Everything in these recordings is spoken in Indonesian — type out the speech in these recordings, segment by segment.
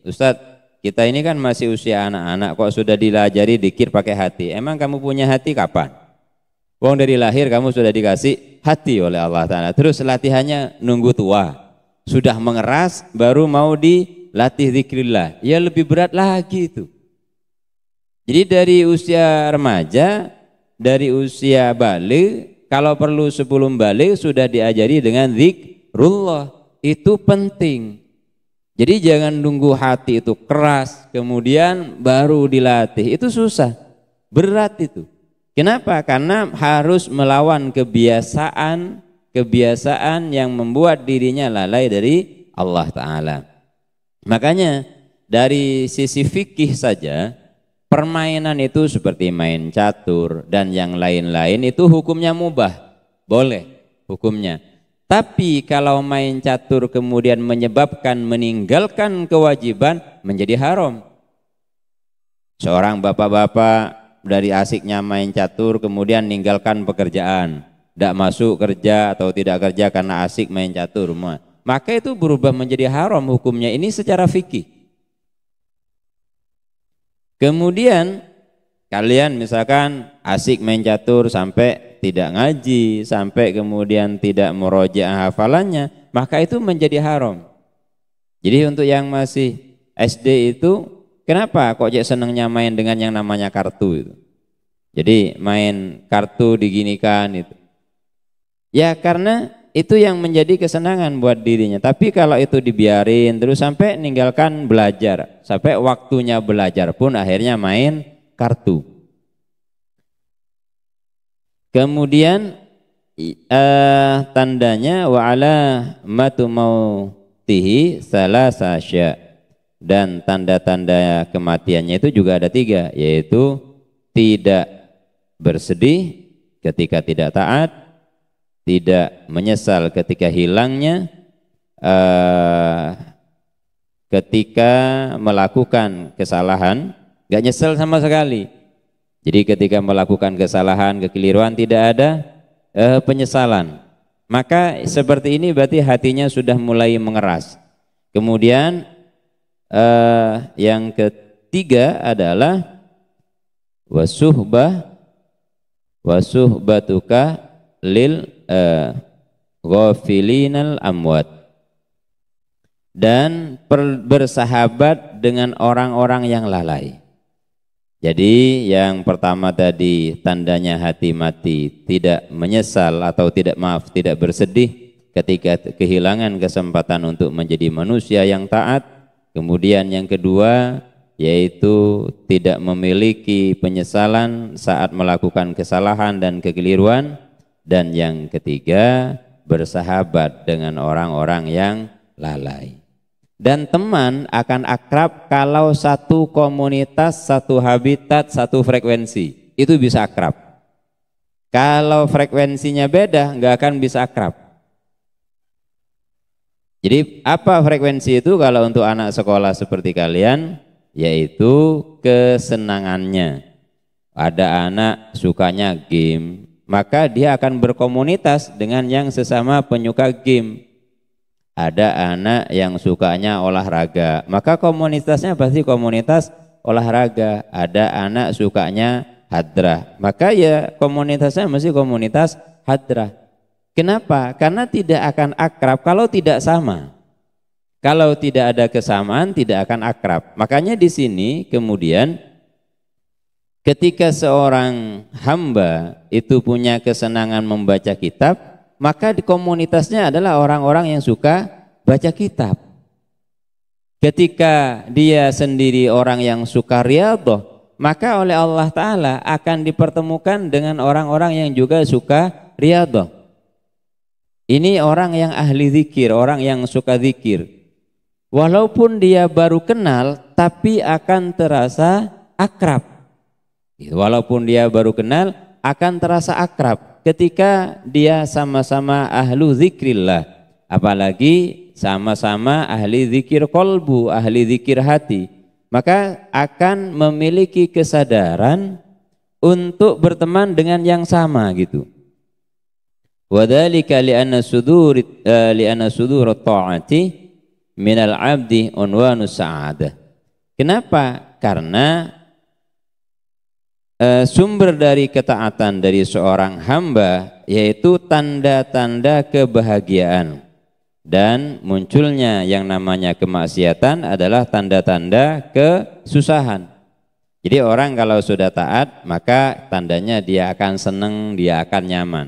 Ustadz, kita ini kan masih usia anak-anak kok sudah dilajari dikir pakai hati. Emang kamu punya hati kapan? Wong dari lahir kamu sudah dikasih hati oleh Allah Ta'ala. Terus latihannya nunggu tua. Sudah mengeras baru mau dilatih zikrillah. Ya lebih berat lagi itu. Jadi dari usia remaja, dari usia balik, kalau perlu sebelum balik sudah diajari dengan zikrullah. Itu penting. Jadi jangan nunggu hati itu keras, kemudian baru dilatih. Itu susah, berat itu. Kenapa? Karena harus melawan kebiasaan yang membuat dirinya lalai dari Allah Ta'ala. Makanya dari sisi fikih saja, permainan itu seperti main catur dan yang lain-lain itu hukumnya mubah, boleh hukumnya. Tapi kalau main catur kemudian menyebabkan meninggalkan kewajiban, menjadi haram. Seorang bapak-bapak dari asiknya main catur kemudian meninggalkan pekerjaan, tidak masuk kerja atau tidak kerja karena asik main catur, maka itu berubah menjadi haram hukumnya. Ini secara fikih. Kemudian kalian misalkan asik main catur sampai tidak ngaji, sampai kemudian tidak murojaah hafalannya, maka itu menjadi haram. Jadi untuk yang masih SD itu, kenapa kok senangnya main dengan yang namanya kartu itu? Jadi main kartu diginikan itu. Ya karena itu yang menjadi kesenangan buat dirinya. Tapi kalau itu dibiarin terus sampai meninggalkan belajar, sampai waktunya belajar pun akhirnya main kartu. Kemudian tandanya wa ala matu mautihi salasa sya, dan tanda-tanda kematiannya itu juga ada 3, yaitu tidak bersedih ketika tidak taat, tidak menyesal ketika hilangnya, ketika melakukan kesalahan gak nyesel sama sekali. Jadi ketika melakukan kesalahan, kekeliruan tidak ada penyesalan. Maka seperti ini berarti hatinya sudah mulai mengeras. Kemudian yang ketiga adalah wasuhbatuka lil ghafilinal amwat, dan bersahabat dengan orang-orang yang lalai. Jadi yang pertama tadi tandanya hati mati, tidak menyesal atau tidak bersedih ketika kehilangan kesempatan untuk menjadi manusia yang taat. Kemudian yang kedua yaitu tidak memiliki penyesalan saat melakukan kesalahan dan kekeliruan. Dan yang ketiga bersahabat dengan orang-orang yang lalai. Dan teman akan akrab kalau satu komunitas, satu habitat, satu frekuensi. Itu bisa akrab. Kalau frekuensinya beda, nggak akan bisa akrab. Jadi apa frekuensi itu kalau untuk anak sekolah seperti kalian? Yaitu kesenangannya. Ada anak sukanya game, maka dia akan berkomunitas dengan yang sesama penyuka game. Ada anak yang sukanya olahraga, maka komunitasnya pasti komunitas olahraga. Ada anak sukanya hadrah, maka ya komunitasnya mesti komunitas hadrah. Kenapa? Karena tidak akan akrab kalau tidak sama. Kalau tidak ada kesamaan tidak akan akrab. Makanya di sini kemudian ketika seorang hamba itu punya kesenangan membaca kitab, maka di komunitasnya adalah orang-orang yang suka baca kitab. Ketika dia sendiri orang yang suka riyadhah, maka oleh Allah Ta'ala akan dipertemukan dengan orang-orang yang juga suka riyadhah. Ini orang yang ahli zikir, orang yang suka zikir. Walaupun dia baru kenal, tapi akan terasa akrab. Walaupun dia baru kenal, akan terasa akrab ketika dia sama-sama ahlu zikrillah, apalagi sama-sama ahli zikir kolbu, ahli zikir hati, maka akan memiliki kesadaran untuk berteman dengan yang sama gitu. Wa dzalika li'anna sudur ta'ati minal abdi unwanus sa'adah. Kenapa? Karena sumber dari ketaatan dari seorang hamba yaitu tanda-tanda kebahagiaan, dan munculnya yang namanya kemaksiatan adalah tanda-tanda kesusahan. Jadi orang kalau sudah taat maka tandanya dia akan senang, dia akan nyaman.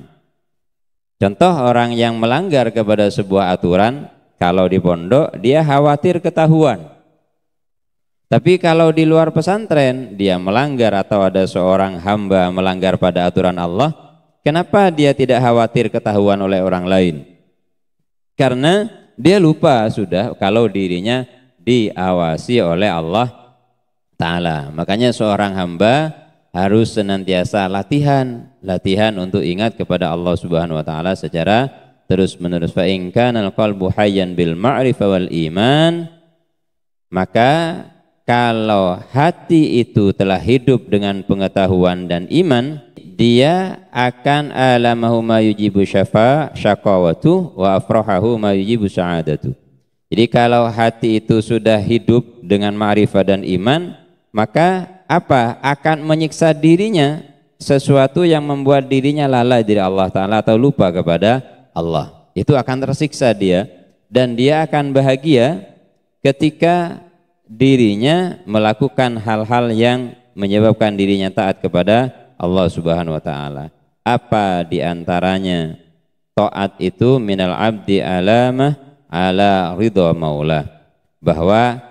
Contoh orang yang melanggar kepada sebuah aturan, kalau di pondok dia khawatir ketahuan. Tapi kalau di luar pesantren dia melanggar atau ada seorang hamba melanggar pada aturan Allah, kenapa dia tidak khawatir ketahuan oleh orang lain? Karena dia lupa sudah kalau dirinya diawasi oleh Allah Ta'ala. Makanya seorang hamba harus senantiasa latihan untuk ingat kepada Allah Subhanahu wa taala secara terus-menerus. Fa in kana al-qalbu hayyan bil ma'rifah wal iman, maka kalau hati itu telah hidup dengan pengetahuan dan iman, dia akan alamahu ma yujibu syaqawatu wa afrahahu ma yujibu sa'adatu. Jadi kalau hati itu sudah hidup dengan ma'rifah dan iman, maka apa? Akan menyiksa dirinya sesuatu yang membuat dirinya lalai dari Allah Ta'ala atau lupa kepada Allah. Itu akan tersiksa dia, dan dia akan bahagia ketika dirinya melakukan hal-hal yang menyebabkan dirinya taat kepada Allah Subhanahu wa taala. Apa diantaranya? Taat itu minal abdi alamah ala ridha maulah, bahwa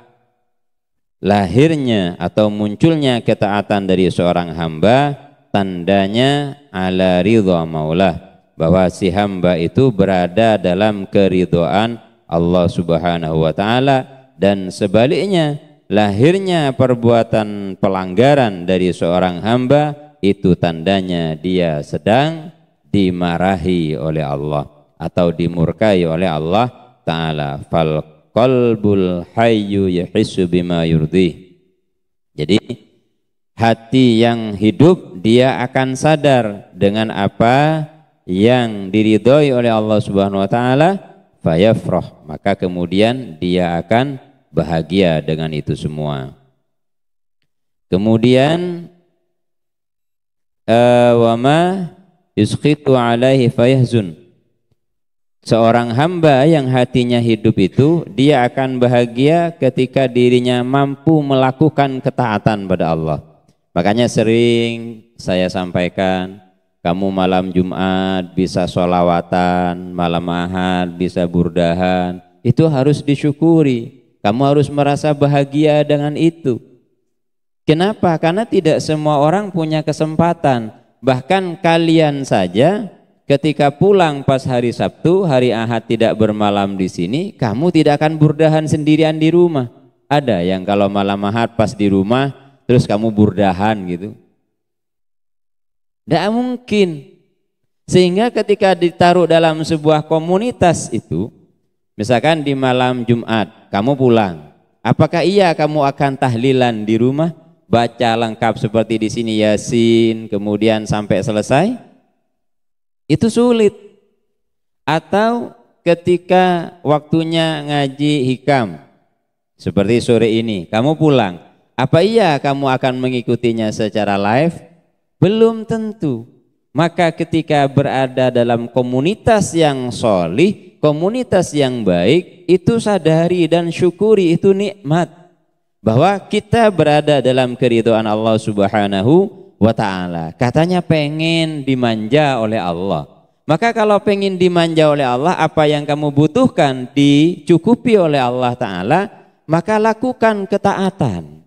lahirnya atau munculnya ketaatan dari seorang hamba tandanya ala ridha maulah, bahwa si hamba itu berada dalam keridhaan Allah Subhanahu wa taala. Dan sebaliknya, lahirnya perbuatan pelanggaran dari seorang hamba itu tandanya dia sedang dimarahi oleh Allah atau dimurkai oleh Allah Ta'ala. Fal qalbul hayyu yahissu bima yurdih. Jadi hati yang hidup dia akan sadar dengan apa yang diridhoi oleh Allah Subhanahu wa taala, fayafrah, maka kemudian dia akan bahagia dengan itu semua. Kemudian wama yusqitu alaihi fayahzun, seorang hamba yang hatinya hidup itu dia akan bahagia ketika dirinya mampu melakukan ketaatan pada Allah. Makanya sering saya sampaikan, kamu malam Jumat bisa sholawatan, malam Ahad bisa burdahan, itu harus disyukuri. Kamu harus merasa bahagia dengan itu. Kenapa? Karena tidak semua orang punya kesempatan. Bahkan kalian saja ketika pulang pas hari Sabtu, hari Ahad tidak bermalam di sini, kamu tidak akan burdahan sendirian di rumah. Ada yang kalau malam Ahad pas di rumah, terus kamu burdahan gitu. Tidak mungkin. Sehingga ketika ditaruh dalam sebuah komunitas itu, misalkan di malam Jumat, kamu pulang. Apakah iya kamu akan tahlilan di rumah? Baca lengkap seperti di sini Yasin, kemudian sampai selesai? Itu sulit. Atau ketika waktunya ngaji hikam, seperti sore ini, kamu pulang. Apa iya kamu akan mengikutinya secara live? Belum tentu. Maka ketika berada dalam komunitas yang solih, komunitas yang baik, itu sadari dan syukuri, itu nikmat. Bahwa kita berada dalam keridhaan Allah Subhanahu wa ta'ala. Katanya pengen dimanja oleh Allah. Maka kalau pengen dimanja oleh Allah, apa yang kamu butuhkan dicukupi oleh Allah Ta'ala, maka lakukan ketaatan.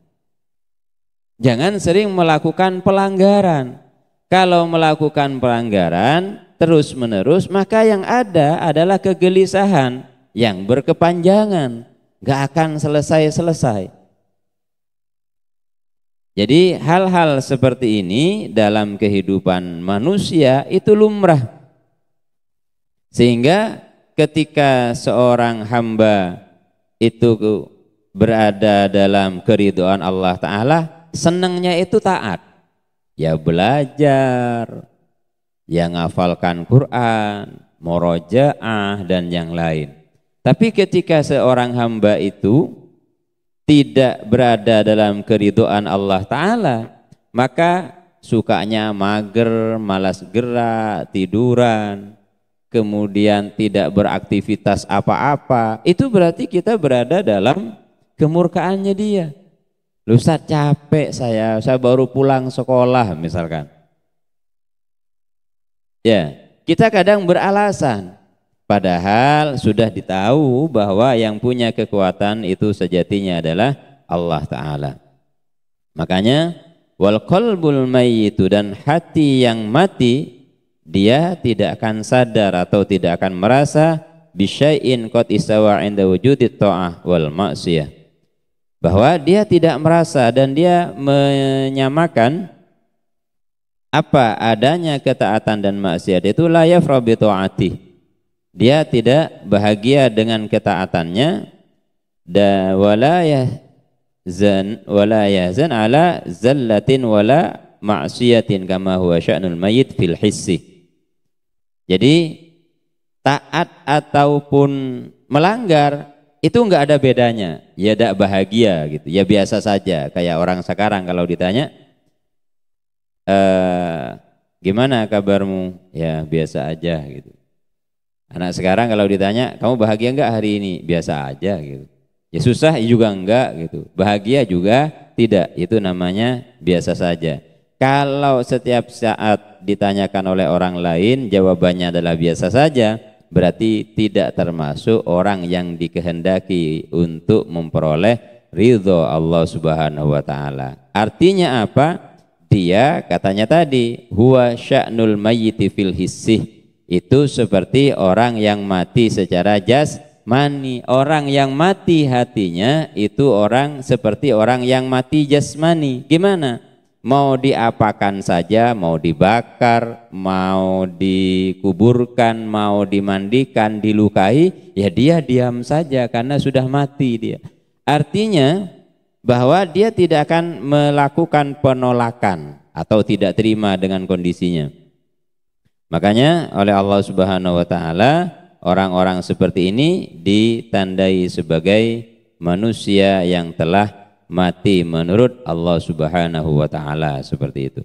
Jangan sering melakukan pelanggaran. Kalau melakukan pelanggaran terus menerus, maka yang ada adalah kegelisahan yang berkepanjangan, gak akan selesai-selesai. Jadi hal-hal seperti ini dalam kehidupan manusia itu lumrah. Sehingga ketika seorang hamba itu berada dalam keridhaan Allah Ta'ala, senangnya itu taat. Ya belajar, ya ngafalkan Quran, murojaah dan yang lain. Tapi ketika seorang hamba itu tidak berada dalam keridhaan Allah Ta'ala, maka sukanya mager, malas gerak, tiduran, kemudian tidak beraktivitas apa-apa, itu berarti kita berada dalam kemurkaannya dia. Lu Ustaz, capek saya baru pulang sekolah misalkan. Ya, kita kadang beralasan, padahal sudah ditahu bahwa yang punya kekuatan itu sejatinya adalah Allah Ta'ala. Makanya wal qalbul mayyitu, dan hati yang mati dia tidak akan sadar atau tidak akan merasa bisyai'in qad istawa 'inda wujudit ta'ah wal ma'siyah, bahwa dia tidak merasa dan dia menyamakan apa adanya ketaatan dan maksiat itu la yafra bi ta'ati. Dia tidak bahagia dengan ketaatannya, da wala yahzan ala zallatin wala ma'siyatin kama huwa sya'nul mayyit fil hissi. Jadi taat ataupun melanggar itu enggak ada bedanya, ya tidak bahagia gitu, ya biasa saja. Kayak orang sekarang kalau ditanya gimana kabarmu, ya biasa aja gitu. Anak sekarang kalau ditanya kamu bahagia enggak hari ini, biasa aja gitu. Ya susah juga enggak gitu, bahagia juga tidak, itu namanya biasa saja. Kalau setiap saat ditanyakan oleh orang lain jawabannya adalah biasa saja, berarti tidak termasuk orang yang dikehendaki untuk memperoleh ridho Allah Subhanahu wa Ta'ala. Artinya apa? Dia katanya tadi huwa sya'nul mayyiti fil hissih, itu seperti orang yang mati secara jasmani. Orang yang mati hatinya itu orang seperti orang yang mati jasmani. Gimana? Mau diapakan saja, mau dibakar, mau dikuburkan, mau dimandikan, dilukai, ya dia diam saja karena sudah mati dia. Artinya bahwa dia tidak akan melakukan penolakan atau tidak terima dengan kondisinya. Makanya oleh Allah Subhanahu wa Ta'ala orang-orang seperti ini ditandai sebagai manusia yang telah mati menurut Allah Subhanahu wa Ta'ala, seperti itu.